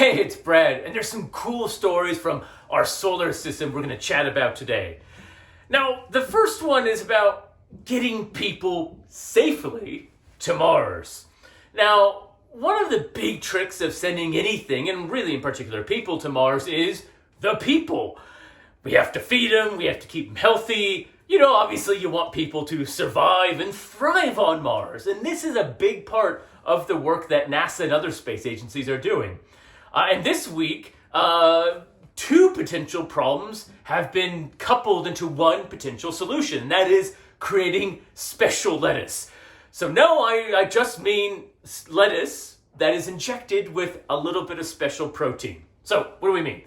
Hey, it's Brad, and there's some cool stories from our solar system we're going to chat about today. Now, the first one is about getting people safely to Mars. Now, one of the big tricks of sending anything, and really in particular people, to Mars is the people. We have to feed them, we have to keep them healthy. Obviously you want people to survive and thrive on Mars, and this is a big part of the work that NASA and other space agencies are doing. And this week, two potential problems have been coupled into one potential solution, and that is creating special lettuce. So no, I just mean lettuce that is injected with a little bit of special protein. So what do we mean?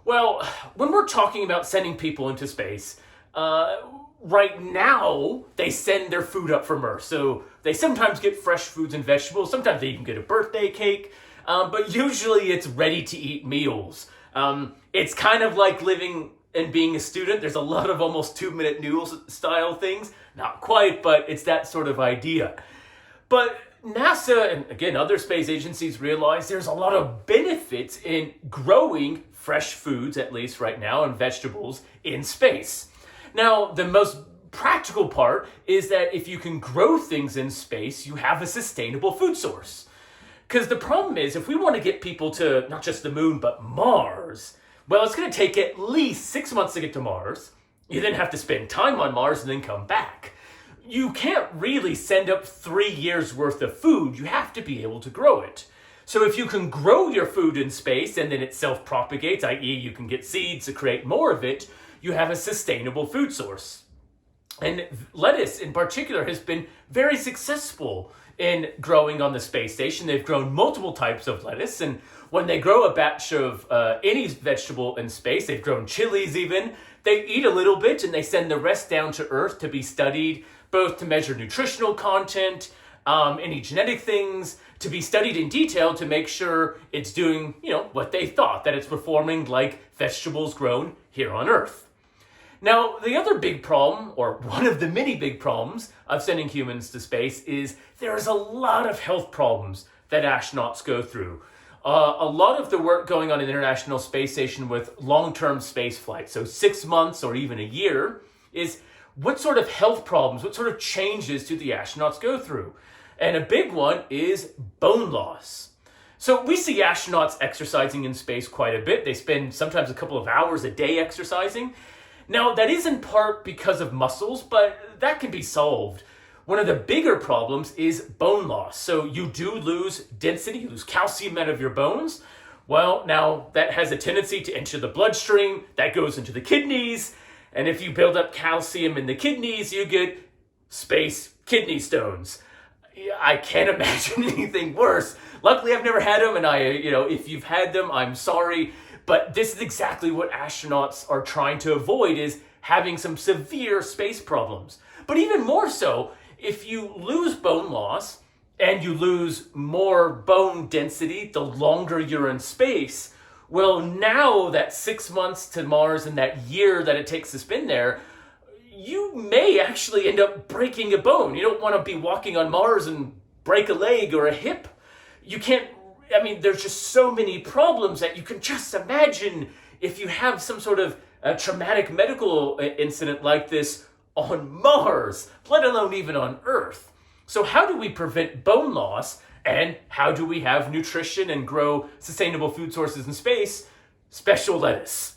Well, when we're talking about sending people into space, right now they send their food up from Earth. So they sometimes get fresh foods and vegetables, sometimes they even get a birthday cake. But usually it's ready-to-eat meals. It's kind of like living and being a student. There's a lot of almost 2-minute noodles style things. Not quite, but it's that sort of idea. But NASA and again other space agencies realize there's a lot of benefits in growing fresh foods, at least right now, and vegetables in space. Now, the most practical part is that if you can grow things in space, you have a sustainable food source. Because the problem is, if we want to get people to not just the moon, but Mars, well, it's going to take at least 6 months to get to Mars. You then have to spend time on Mars and then come back. You can't really send up 3 years worth of food. You have to be able to grow it. So if you can grow your food in space and then it self-propagates, i.e. you can get seeds to create more of it, you have a sustainable food source. And lettuce in particular has been very successful in growing on the space station. They've grown multiple types of lettuce, and when they grow a batch of any vegetable in space, they've grown chilies even, they eat a little bit and they send the rest down to Earth to be studied, both to measure nutritional content, any genetic things, to be studied in detail to make sure it's doing, what they thought, that it's performing like vegetables grown here on Earth. Now, the other big problem, or one of the many big problems of sending humans to space, is there's a lot of health problems that astronauts go through. A lot of the work going on in the International Space Station with long-term space flights, so 6 months or even a year, is what sort of health problems, what sort of changes do the astronauts go through? And a big one is bone loss. So we see astronauts exercising in space quite a bit. They spend sometimes a couple of hours a day exercising. Now, that is in part because of muscles, but that can be solved. One of the bigger problems is bone loss. So you do lose density, you lose calcium out of your bones. Well, now that has a tendency to enter the bloodstream, that goes into the kidneys, and if you build up calcium in the kidneys, you get space kidney stones. I can't imagine anything worse. Luckily, I've never had them, and if you've had them, I'm sorry. But this is exactly what astronauts are trying to avoid, is having some severe space problems. But even more so, if you lose bone loss and you lose more bone density the longer you're in space, well, now that 6 months to Mars and that year that it takes to spend there, you may actually end up breaking a bone. You don't want to be walking on Mars and break a leg or a hip. There's just so many problems that you can just imagine if you have some sort of traumatic medical incident like this on Mars, let alone even on Earth. So how do we prevent bone loss, and how do we have nutrition and grow sustainable food sources in space? Special lettuce.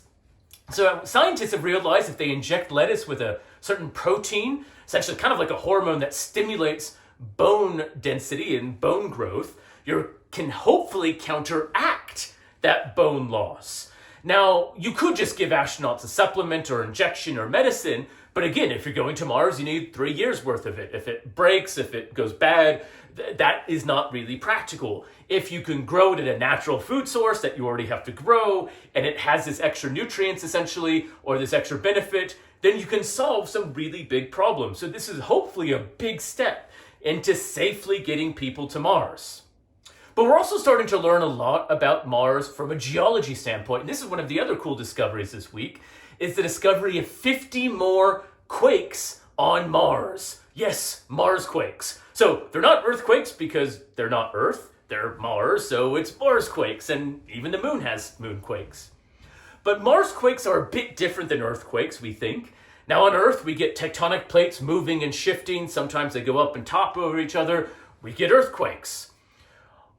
So scientists have realized if they inject lettuce with a certain protein, essentially kind of like a hormone that stimulates bone density and bone growth, you can hopefully counteract that bone loss. Now, you could just give astronauts a supplement or injection or medicine, but again, if you're going to Mars, you need 3 years worth of it. If it breaks, if it goes bad, that is not really practical. If you can grow it at a natural food source that you already have to grow, and it has this extra nutrients essentially, or this extra benefit, then you can solve some really big problems. So this is hopefully a big step into safely getting people to Mars. But we're also starting to learn a lot about Mars from a geology standpoint. And this is one of the other cool discoveries this week, is the discovery of 50 more quakes on Mars. Yes, Marsquakes. So they're not earthquakes because they're not Earth. they're Mars, so it's Marsquakes, and even the moon has moonquakes. But Marsquakes are a bit different than earthquakes, we think. Now on Earth, we get tectonic plates moving and shifting. Sometimes they go up and top over each other. We get earthquakes.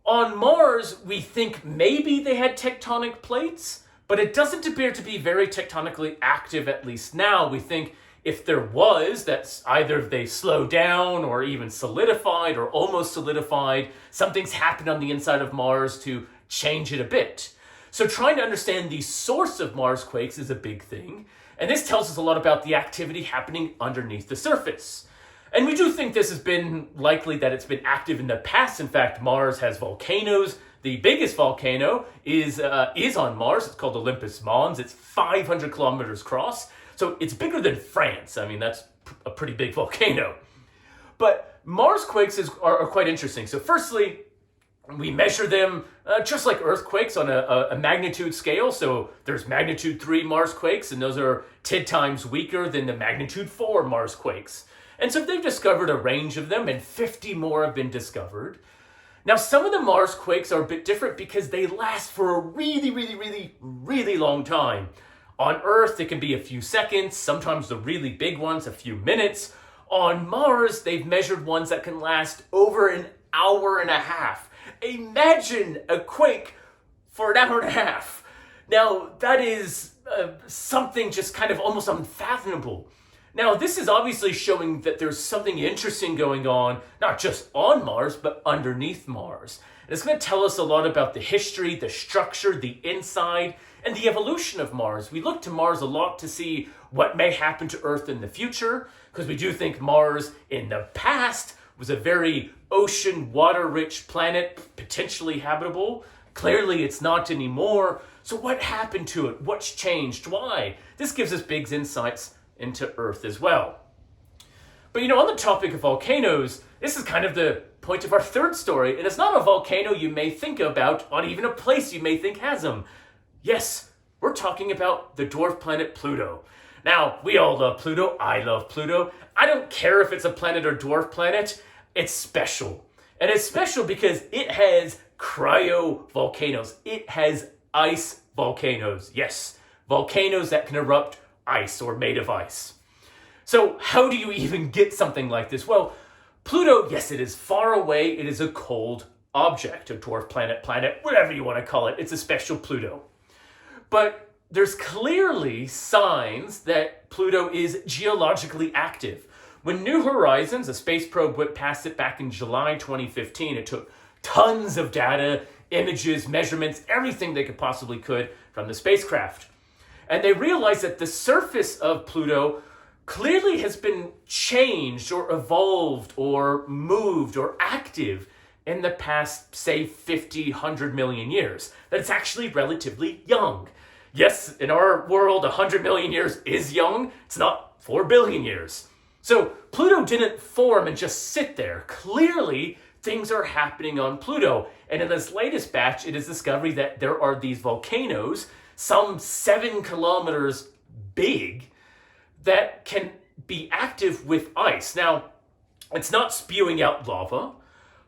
On Mars, we think maybe they had tectonic plates, but it doesn't appear to be very tectonically active, at least now. We think if there was, that's either they slowed down or even solidified or almost solidified. Something's happened on the inside of Mars to change it a bit. So trying to understand the source of Marsquakes is a big thing. And this tells us a lot about the activity happening underneath the surface. And we do think this has been likely that it's been active in the past. In fact, Mars has volcanoes. The biggest volcano is on Mars. It's called Olympus Mons. It's 500 kilometers across. So it's bigger than France. I mean, that's a pretty big volcano. But Marsquakes are quite interesting. So firstly, we measure them just like earthquakes on a magnitude scale. So there's magnitude 3 Marsquakes, and those are 10 times weaker than the magnitude 4 Marsquakes. And so they've discovered a range of them, and 50 more have been discovered. Now, some of the Marsquakes are a bit different because they last for a really, really, really, really long time. On Earth, it can be a few seconds, sometimes the really big ones, a few minutes. On Mars, they've measured ones that can last over an hour and a half. Imagine a quake for an hour and a half. Now, that is something just kind of almost unfathomable. Now, this is obviously showing that there's something interesting going on, not just on Mars, but underneath Mars. And it's going to tell us a lot about the history, the structure, the inside, and the evolution of Mars. We look to Mars a lot to see what may happen to Earth in the future, because we do think Mars in the past was a very ocean, water-rich planet, potentially habitable. Clearly, it's not anymore. So what happened to it? What's changed? Why? This gives us big insights into Earth as well. But on the topic of volcanoes, this is kind of the point of our third story, and it's not a volcano you may think about, or even a place you may think has them. Yes, we're talking about the dwarf planet Pluto. Now, we all love Pluto. I love Pluto. I don't care if it's a planet or dwarf planet. It's special. And it's special because it has cryovolcanoes. It has ice volcanoes. Yes, volcanoes that can erupt ice or made of ice. So how do you even get something like this? Well, Pluto, yes, it is far away. It is a cold object, a dwarf planet, whatever you want to call it. It's a special Pluto. But there's clearly signs that Pluto is geologically active. When New Horizons, a space probe, went past it back in July 2015, it took tons of data, images, measurements, everything they could from the spacecraft. And they realized that the surface of Pluto clearly has been changed or evolved or moved or active in the past, say, 50, 100 million years. That it's actually relatively young. Yes, in our world, 100 million years is young. It's not 4 billion years. So Pluto didn't form and just sit there. Clearly, things are happening on Pluto. And in this latest batch, it is discovered that there are these volcanoes, some 7 kilometers big, that can be active with ice. Now, it's not spewing out lava,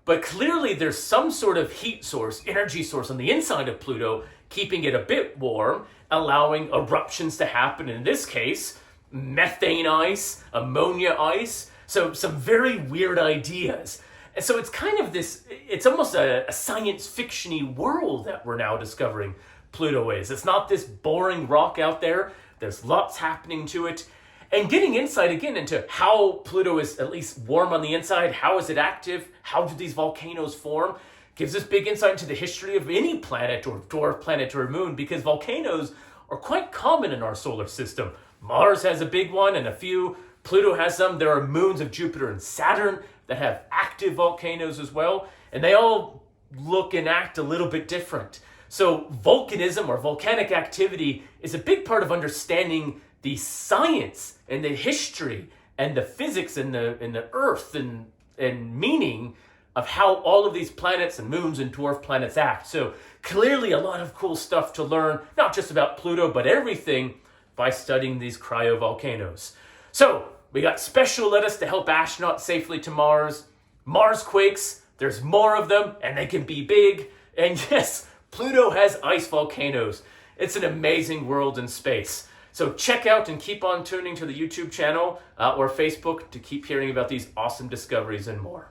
but clearly there's some sort of heat source, energy source on the inside of Pluto, keeping it a bit warm, allowing eruptions to happen. In this case, methane ice, ammonia ice. So some very weird ideas. And so it's kind of this, it's almost a science fiction-y world that we're now discovering Pluto is. It's not this boring rock out there. There's lots happening to it. And getting insight again into how Pluto is at least warm on the inside, how is it active, how do these volcanoes form, gives us big insight into the history of any planet or dwarf planet or moon, because volcanoes are quite common in our solar system. Mars has a big one and a few. Pluto has some. There are moons of Jupiter and Saturn that have active volcanoes as well, and they all look and act a little bit different. So volcanism or volcanic activity is a big part of understanding the science and the history and the physics and the earth and meaning of how all of these planets and moons and dwarf planets act. So clearly a lot of cool stuff to learn, not just about Pluto, but everything by studying these cryovolcanoes. So we got special lettuce to help astronauts safely to Mars, Marsquakes, There's more of them, and they can be big. And yes, Pluto has ice volcanoes. It's an amazing world in space. So check out and keep on tuning to the YouTube channel or Facebook to keep hearing about these awesome discoveries and more.